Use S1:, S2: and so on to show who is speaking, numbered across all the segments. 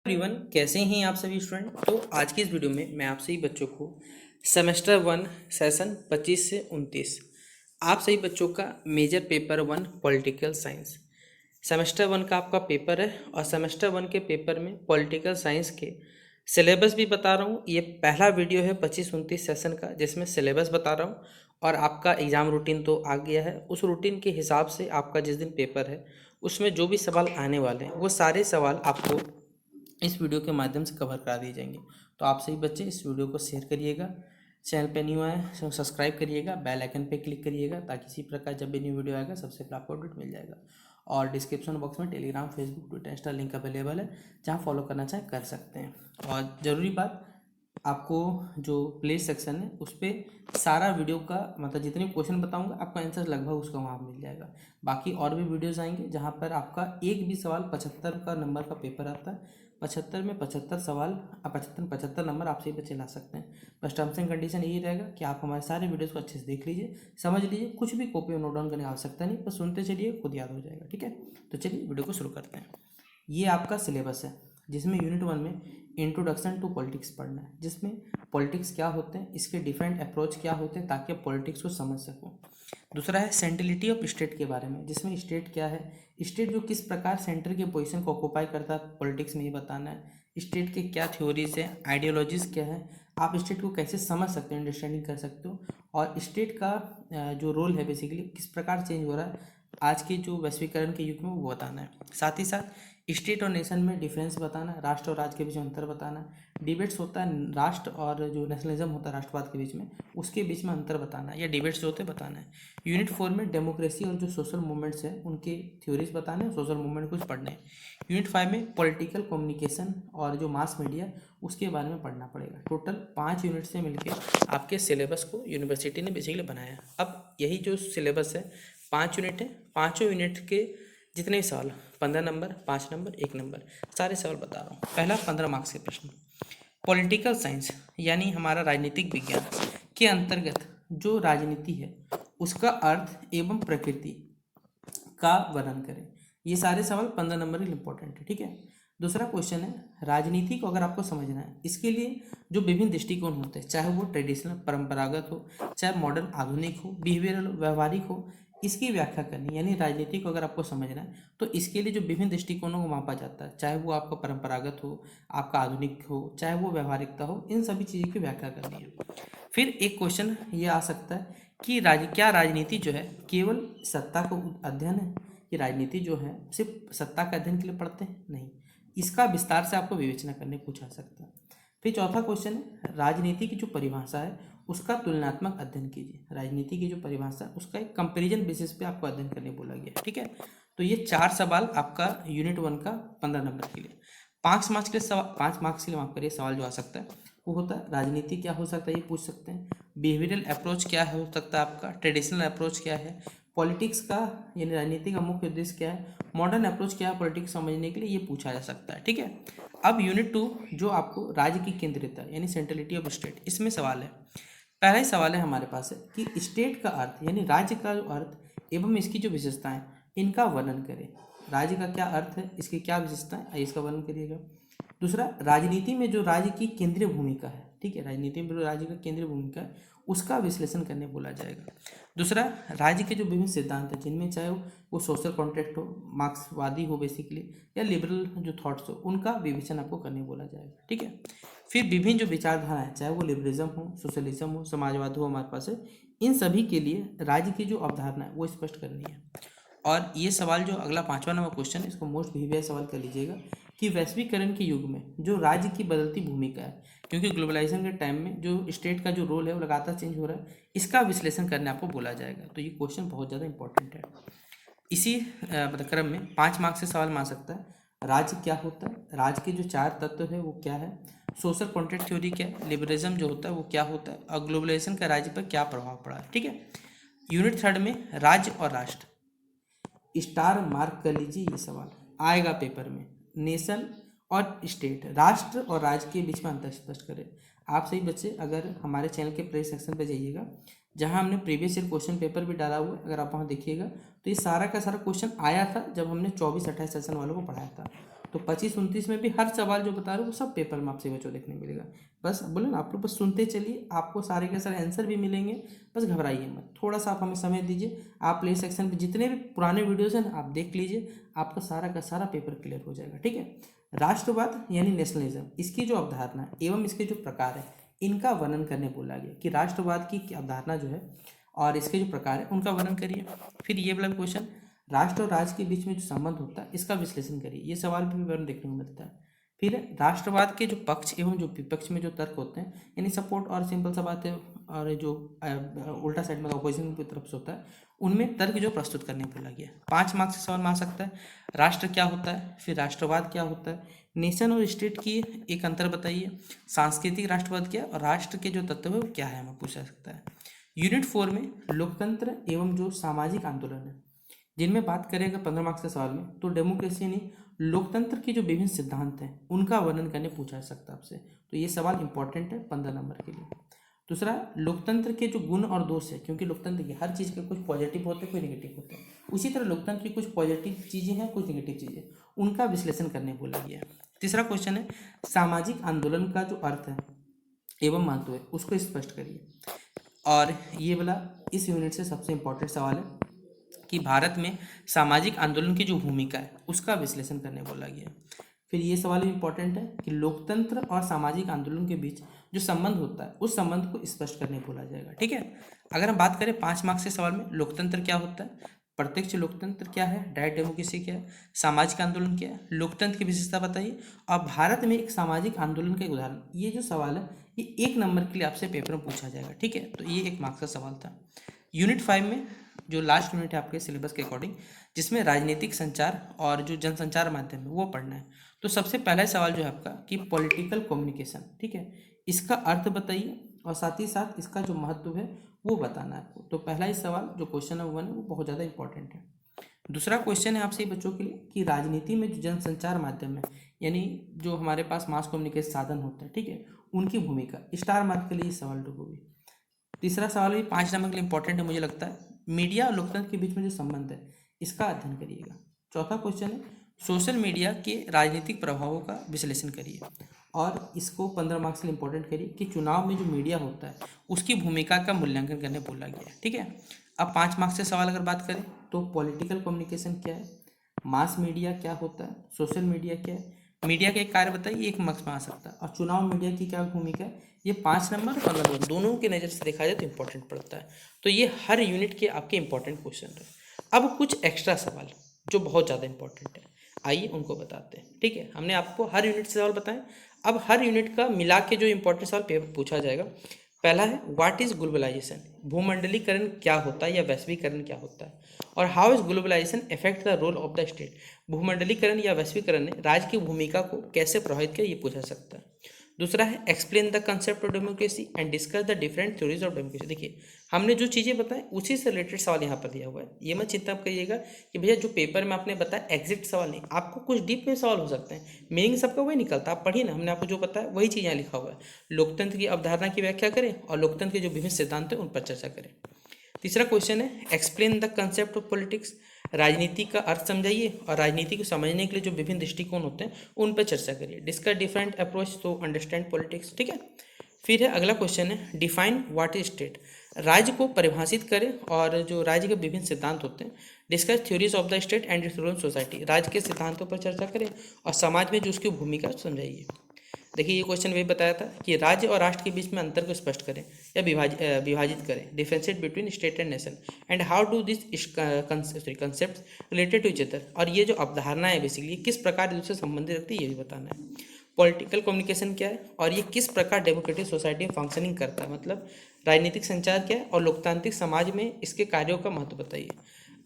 S1: Everyone, कैसे हैं आप सभी स्टूडेंट। तो आज की इस वीडियो में मैं आप सभी बच्चों को सेमेस्टर 1 सेशन 25 से 29 आप सभी बच्चों का major paper 1 political science semester 1 का आपका पेपर है। और सेमेस्टर 1 के पेपर में पॉलिटिकल साइंस के सिलेबस भी बता रहा हूँ। ये पहला वीडियो है 25-29 सेशन का जिसमें सिलेबस बता रहा हूँ। और आपका एग्ज़ाम रूटीन तो आ गया है। उस रूटीन के हिसाब से आपका जिस दिन पेपर है उसमें जो भी सवाल आने वाले हैं वो सारे सवाल आपको इस वीडियो के माध्यम से कवर करा दिए जाएंगे। तो आप सभी बच्चे इस वीडियो को शेयर करिएगा, चैनल पे न्यू आए तो सब्सक्राइब करिएगा, बेल आइकन पे क्लिक करिएगा ताकि इसी प्रकार जब भी न्यू वीडियो आएगा सबसे पहले आपको अपडेट मिल जाएगा। और डिस्क्रिप्शन बॉक्स में Telegram, Facebook, Twitter, Insta link available है, जहाँ फॉलो करना चाहें कर सकते हैं। और ज़रूरी बात, आपको जो प्ले सेक्शन है उस पर सारा वीडियो का मतलब जितने क्वेश्चन बताऊंगा आपका आंसर लगभग उसका वहाँ मिल जाएगा। बाकी और भी वीडियोस आएंगे जहाँ पर आपका एक भी सवाल 75 का नंबर का पेपर आता है। 75 में 75 सवाल, आप 75 नंबर आप सही बच्चे ला सकते हैं। बस टर्म्स एंड कंडीशन यही रहेगा कि आप हमारे सारे वीडियोस को अच्छे से देख लीजिए, समझ लीजिए, कुछ भी कॉपी में नोट डाउन करने की आवश्यकता नहीं, बस सुनते चलिए, खुद याद हो जाएगा। ठीक है, तो चलिए वीडियो को शुरू करते हैं। ये आपका सिलेबस है जिसमें यूनिट 1 में इंट्रोडक्शन टू पॉलिटिक्स पढ़ना है, जिसमें पॉलिटिक्स क्या होते हैं, इसके डिफरेंट अप्रोच क्या होते हैं ताकि आप पॉलिटिक्स को समझ सको। दूसरा है सेंट्रलिटी ऑफ स्टेट के बारे में, जिसमें स्टेट क्या है, स्टेट जो किस प्रकार सेंटर के पोजीशन को ऑक्यूपाई करता है पॉलिटिक्स में ही बताना है। स्टेट के क्या थ्योरीज है, आइडियोलॉजीज क्या है, आप स्टेट को कैसे समझ सकते हो, अंडरस्टैंडिंग कर सकते हो। और स्टेट का जो रोल है बेसिकली किस प्रकार चेंज हो रहा है आज के जो वैश्वीकरण के युग में वो बताना है। साथ ही साथ स्टेट और नेशन में डिफरेंस बताना है, राष्ट्र और राज्य के बीच में अंतर बताना है। डिबेट्स होता है राष्ट्र और जो नेशनलिज्म होता है राष्ट्रवाद के बीच में, उसके बीच में अंतर बताना है, या डिबेट्स जो होते हैं बताना है। यूनिट 4 में डेमोक्रेसी और जो सोशल मूवमेंट्स हैं उनके थ्योरीज बताने हैं, सोशल मूवमेंट कुछ पढ़ने हैं। यूनिट 5 में पॉलिटिकल कम्युनिकेशन और जो मास मीडिया उसके बारे में पढ़ना पड़ेगा। टोटल 5 यूनिट से मिलकर आपके सिलेबस को यूनिवर्सिटी ने बेसिकली बनाया। अब यही जो सिलेबस है 5 यूनिट है, पाँचों यूनिट के जितने भी सवाल 15 नंबर, 5 नंबर, 1 नंबर, सारे सवाल बता रहा हूँ। पहला 15 मार्क्स के प्रश्न, पॉलिटिकल साइंस यानी हमारा राजनीतिक विज्ञान के अंतर्गत जो राजनीति है उसका अर्थ एवं प्रकृति का वर्णन करें। ये सारे सवाल 15 नंबर के इंपॉर्टेंट है। ठीक है, दूसरा क्वेश्चन है राजनीति को अगर आपको समझना है, इसके लिए जो विभिन्न दृष्टिकोण होते हैं, चाहे वो ट्रेडिशनल परंपरागत हो, चाहे मॉडर्न आधुनिक हो, बिहेवियरल व्यवहारिक हो, इसकी व्याख्या करनी। यानी राजनीति को अगर आपको समझना है तो इसके लिए जो विभिन्न दृष्टिकोणों को मापा जाता है, चाहे वो आपका परंपरागत हो, आपका आधुनिक हो, चाहे वो व्यवहारिकता हो, इन सभी चीज़ों की व्याख्या करनी है। फिर एक क्वेश्चन ये आ सकता है कि क्या राजनीति जो है केवल सत्ता को अध्ययन है, कि राजनीति जो है सिर्फ सत्ता का अध्ययन के लिए पढ़ते हैं? नहीं, इसका विस्तार से आपको विवेचना करने पूछा सकता है। फिर चौथा क्वेश्चन है राजनीति की जो परिभाषा है उसका तुलनात्मक अध्ययन कीजिए। राजनीति की जो परिभाषा है उसका एक कंपैरिजन बेसिस पे आपको अध्ययन करने बोला गया। ठीक है, तो ये 4 सवाल आपका यूनिट 1 का 15 नंबर के लिए। 5 मार्क्स के लिए सवाल, 5 मार्क्स के लिए माफ करिए, सवाल जो आ सकता है वो होता है राजनीति क्या हो सकता है, ये पूछ सकते हैं। बिहेवियरल अप्रोच क्या हो सकता है आपका, ट्रेडिशनल अप्रोच क्या है, पॉलिटिक्स का यानी राजनीति का मुख्य उद्देश्य क्या है, मॉडर्न अप्रोच क्या है पॉलिटिक्स समझने के लिए, ये पूछा जा सकता है। ठीक है, अब यूनिट 2 जो आपको राज्य की केंद्रीयता यानी सेंट्रलिटी ऑफ स्टेट, इसमें सवाल है। पहला ही सवाल है हमारे पास है कि स्टेट का अर्थ यानी राज्य का जो अर्थ एवं इसकी जो विशेषताएं इनका वर्णन करें। राज्य का क्या अर्थ है, इसकी क्या विशेषताएं, आइए इसका वर्णन करिएगा। दूसरा, राजनीति में जो राज्य की केंद्रीय भूमिका है, ठीक है, राजनीति में जो राज्य का केंद्रीय भूमिका है उसका विश्लेषण करने बोला जाएगा। दूसरा, राज्य के जो विभिन्न सिद्धांत हैं जिनमें चाहे वो सोशल कॉन्ट्रैक्ट हो, मार्क्सवादी हो बेसिकली, या लिबरल जो थॉट्स हो, उनका विवेचन आपको करने बोला जाएगा। ठीक है, फिर विभिन्न जो विचारधाराएं चाहे वो लिबरलिज्म हो, सोशलिज्म हो, समाजवाद हो हमारे पास है, इन सभी के लिए राज्य की जो अवधारणा है वो स्पष्ट करनी है। और ये सवाल जो अगला 5वां नंबर क्वेश्चन है, इसको मोस्ट प्रीवियस सवाल कर लीजिएगा कि वैश्वीकरण के युग में जो राज्य की बदलती भूमिका है, क्योंकि ग्लोबलाइजेशन के टाइम में जो स्टेट का जो रोल है वो लगातार चेंज हो रहा है, इसका विश्लेषण करने आपको बोला जाएगा। तो ये क्वेश्चन बहुत ज़्यादा इंपॉर्टेंट है। इसी क्रम में 5 मार्क्स से सवाल मान सकता है राज्य क्या होता है, राज्य के जो 4 तत्व है वो क्या है, सोशल कॉन्ट्रैक्ट थ्योरी क्या है, लिबरलिज्म जो होता है वो क्या होता है, और ग्लोबलाइजेशन का राज्य पर क्या प्रभाव पड़ा है। ठीक है, यूनिट 3 में राज्य और राष्ट्र, स्टार मार्क कर लीजिए, ये सवाल आएगा पेपर में। नेशन और स्टेट, राष्ट्र और राज्य के बीच में अंतर स्पष्ट करें। आप सही बच्चे अगर हमारे चैनल के प्ले सेक्शन पर जाइएगा जहां हमने प्रीवियस ईयर क्वेश्चन पेपर भी डाला हुआ है, अगर आप वहां देखिएगा तो ये सारा का सारा क्वेश्चन आया था जब हमने 24-28 सेशन वालों को पढ़ाया था। तो 25-29 में भी हर सवाल जो बता रहे हो वो सब पेपर में आपसे बच्चों देखने मिलेगा। बस बोले ना, आप लोग बस सुनते चलिए, आपको सारे के सारे आंसर भी मिलेंगे। बस घबराइए मत, थोड़ा सा आप हमें समय दीजिए। आप प्ले सेक्शन पे जितने भी पुराने वीडियोज़ हैं ना आप देख लीजिए, आपका सारा का सारा पेपर क्लियर हो जाएगा। ठीक है। राष्ट्रवाद यानी नेशनलिज्म, इसकी जो अवधारणा एवं इसके जो प्रकार है इनका वर्णन करने बोला गया कि राष्ट्रवाद की अवधारणा जो है और इसके जो प्रकार है उनका वर्णन करिए। फिर ये वाला क्वेश्चन, राष्ट्र और राज्य के बीच में जो संबंध होता है इसका विश्लेषण करिए। ये सवाल भी विवरण देखने को मिलता है। फिर राष्ट्रवाद के जो पक्ष एवं जो विपक्ष में जो तर्क होते हैं, यानी सपोर्ट और सिंपल सा बात है, और जो उल्टा साइड में अपोजिशन की तरफ से होता है उनमें तर्क जो प्रस्तुत करने बोला गया। 5 मार्क्स से सवाल मार सकता है। राष्ट्र क्या होता है, फिर राष्ट्रवाद क्या होता है, नेशन और स्टेट की एक अंतर बताइए, सांस्कृतिक राष्ट्रवाद क्या और राष्ट्र के जो तत्व है वो क्या है, हमें पूछा सकता है। यूनिट 4 में लोकतंत्र एवं जो सामाजिक आंदोलन है जिनमें बात करेगा 15 मार्क्स के सवाल में, तो डेमोक्रेसी यानी लोकतंत्र के जो विभिन्न सिद्धांत हैं उनका वर्णन करने पूछा जा सकता है आपसे। तो ये सवाल इंपॉर्टेंट है 15 नंबर के लिए। दूसरा, लोकतंत्र के जो गुण और दोष है, क्योंकि लोकतंत्र की हर चीज़ के कुछ पॉजिटिव होते हैं कुछ नेगेटिव होते हैं, उसी तरह लोकतंत्र की कुछ पॉजिटिव चीज़ें हैं कुछ नेगेटिव चीज़ें, उनका विश्लेषण करने बोला गया है। तीसरा क्वेश्चन है, सामाजिक आंदोलन का जो अर्थ है एवं महत्व है उसको स्पष्ट करिए। और ये वाला इस यूनिट से सबसे इंपॉर्टेंट सवाल है कि भारत में सामाजिक आंदोलन की जो भूमिका है उसका विश्लेषण करने बोला गया। फिर ये सवाल भी इंपॉर्टेंट है कि लोकतंत्र और सामाजिक आंदोलन के बीच जो संबंध होता है उस संबंध को स्पष्ट करने बोला जाएगा। ठीक है। अगर हम बात करें 5 मार्क्स के सवाल में, लोकतंत्र क्या होता है, प्रत्यक्ष लोकतंत्र क्या है, डायरेक्ट डेमोक्रेसी क्या है, सामाजिक आंदोलन क्या है, लोकतंत्र की विशेषता बताइए, और भारत में एक सामाजिक आंदोलन का एक उदाहरण। ये जो सवाल है ये 1 नंबर के लिए आपसे पेपर में पूछा जाएगा। ठीक है। तो ये 1 मार्क्स का सवाल था। यूनिट 5 में जो लास्ट यूनिट है आपके सिलेबस के अकॉर्डिंग, जिसमें राजनीतिक संचार और जो जनसंचार माध्यम है वो पढ़ना है। तो सबसे पहला सवाल जो है आपका कि पॉलिटिकल कम्युनिकेशन, ठीक है, इसका अर्थ बताइए और साथ ही साथ इसका जो महत्व है वो बताना है आपको। तो पहला ही सवाल जो क्वेश्चन नंबर 1 है वो बहुत ज़्यादा इंपॉर्टेंट है। दूसरा क्वेश्चन है आपसे बच्चों के लिए कि राजनीति में जो जनसंचार माध्यम है, यानी जो हमारे पास मास कम्युनिकेशन साधन होता है, ठीक है, उनकी भूमिका, स्टार मार्क के लिए सवाल होगी। तीसरा सवाल भी 5 नंबर के लिए इंपॉर्टेंट है मुझे लगता है, मीडिया और लोकतंत्र के बीच में जो संबंध है इसका अध्ययन करिएगा। चौथा क्वेश्चन है सोशल मीडिया के राजनीतिक प्रभावों का विश्लेषण करिए, और इसको 15 मार्क्स के लिए इंपॉर्टेंट करिए कि चुनाव में जो मीडिया होता है उसकी भूमिका का मूल्यांकन करने बोला गया है। ठीक है। अब 5 मार्क्स से सवाल अगर बात करें तो पॉलिटिकल कम्युनिकेशन क्या है, मास मीडिया क्या होता है, सोशल मीडिया क्या है, मीडिया के एक कार्य बताइए, 1 मार्क्स में आ सकता है, और चुनाव मीडिया की क्या भूमिका है, ये 5 नंबर 15 नंबर दोनों के नज़र से देखा जाए तो इंपॉर्टेंट पड़ता है। तो ये हर यूनिट के आपके इंपॉर्टेंट क्वेश्चन है। अब कुछ एक्स्ट्रा सवाल जो बहुत ज़्यादा इंपॉर्टेंट है, आइए उनको बताते हैं। ठीक है। हमने आपको हर यूनिट से सवाल बताएं, अब हर यूनिट का मिला के जो इंपॉर्टेंट सवाल पेपर पूछा जाएगा। पहला है व्हाट इज ग्लोबलाइजेशन, भूमंडलीकरण क्या होता है या वैश्वीकरण क्या होता है, और how is globalisation effect the role of the state, भूमंडलीकरण या वैश्वीकरण ने राज्य की भूमिका को कैसे प्रभावित किया, ये पूछा सकता है। दूसरा है explain the concept of democracy and discuss the different theories of democracy. देखिए हमने जो चीज़ें बताएं उसी से रिलेटेड सवाल यहाँ पर दिया हुआ है, ये मत चिंता करिएगा कि भैया जो पेपर में आपने बताया एग्जैक्ट सवाल नहीं, आपको कुछ डीप में सवाल हो सकते हैं, मीनिंग सबका वही निकलता है, आप पढ़िए ना, हमने आपको जो बताया वही चीज़ यहाँ लिखा हुआ है। लोकतंत्र की अवधारणा की व्याख्या करें और लोकतंत्र के जो विभिन्न सिद्धांत हैं उन पर चर्चा करें। तीसरा क्वेश्चन है explain the concept of politics, राजनीति का अर्थ समझाइए और राजनीति को समझने के लिए जो विभिन्न दृष्टिकोण होते हैं उन पर चर्चा करिए। Discuss different approach to understand politics. ठीक है। फिर है अगला क्वेश्चन है डिफाइन व्हाट इज स्टेट, राज्य को परिभाषित करें और जो राज्य के विभिन्न सिद्धांत होते हैं। Discuss theories of the state and its role in society, राज्य के सिद्धांतों पर चर्चा करें और समाज में जो उसकी भूमिका समझाइए। देखिए ये क्वेश्चन वही बताया था कि राज्य और राष्ट्र के बीच में अंतर को स्पष्ट करें या विभाजित करें, differentiate between state and nation and how do this concept related to each other, और ये जो अवधारणा है बेसिकली किस प्रकार एक दूसरे से संबंधित रखती है ये भी बताना है। पॉलिटिकल कम्युनिकेशन क्या है और ये किस प्रकार डेमोक्रेटिक सोसाइटी में फंक्शनिंग करता है, मतलब राजनीतिक संचार क्या है और लोकतांत्रिक समाज में इसके कार्यों का महत्व बताइए।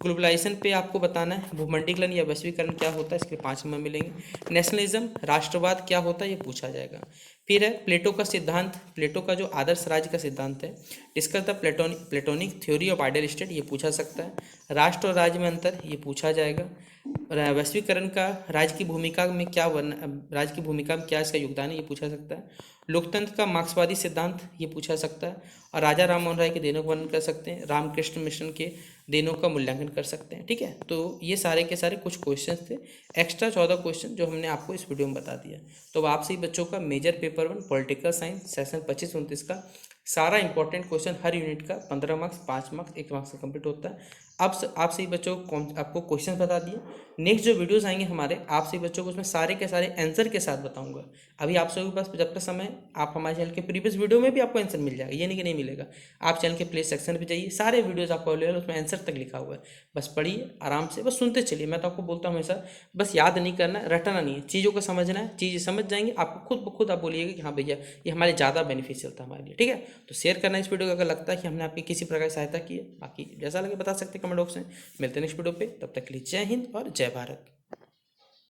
S1: ग्लोबलाइजेशन पे आपको बताना है, भूमंडलीकरण या वैश्वीकरण क्या होता है, इसके 5 नंबर मिलेंगे। नेशनलिज्म राष्ट्रवाद क्या होता है ये पूछा जाएगा। फिर है प्लेटो का सिद्धांत, प्लेटो का जो आदर्श राज्य का सिद्धांत है। Discuss the platonic theory of ideal state, ये पूछा सकता है। राष्ट्र और राज्य में अंतर, ये पूछा जाएगा। वैश्वीकरण का राज्य की भूमिका में क्या राज्य की भूमिका में क्या इसका योगदान है, ये पूछा सकता है। लोकतंत्र का मार्क्सवादी सिद्धांत, ये पूछा सकता है। और राजा राम मोहन राय के देनों का वर्णन कर सकते हैं। रामकृष्ण मिशन के देनों का मूल्यांकन कर सकते हैं। ठीक है, तो ये सारे के सारे कुछ क्वेश्चंस थे, एक्स्ट्रा 14 क्वेश्चन जो हमने आपको इस वीडियो में बता दिया। तो आप सभी बच्चों का major paper 1 political science session 25-29 का सारा इंपॉर्टेंट क्वेश्चन हर यूनिट का 15 मार्क्स, 5 मार्क्स, 1 मार्क्स का कंप्लीट होता है। अब आप सही बच्चों को आपको क्वेश्चन बता दिए। नेक्स्ट जो वीडियोस आएंगे हमारे, आप सही बच्चों को उसमें सारे के सारे आंसर के साथ बताऊंगा। अभी आप सभी के पास जब तक समय, आप हमारे चैनल के प्रीवियस वीडियो में भी आपको आंसर मिल जाएगा, ये नहीं कि नहीं मिलेगा। आप चैनल के प्ले सेक्शन पे जाइए, सारे वीडियोस आपको अवेलेबल, उसमें आंसर तक लिखा हुआ है। बस पढ़िए आराम से, बस सुनते चलिए। मैं तो आपको बोलता हूँ हमेशा, बस याद नहीं करना, रटना नहीं है, चीज़ों को समझना है। चीज़ें समझ जाएंगे आपको, खुद ब खुद आप बोलिएगा कि हाँ भैया ये हमारे ज़्यादा बेनिफिशियल था हमारे लिए। ठीक है, तो शेयर करना इस वीडियो को अगर लगता है कि हमने आपकी किसी प्रकार की सहायता की है। बाकी जैसा लगे बता सकते हैं कमेंट बॉक्स में। मिलते हैं नेक्स्ट वीडियो पे, तब तक के लिए जय हिंद और जय भारत।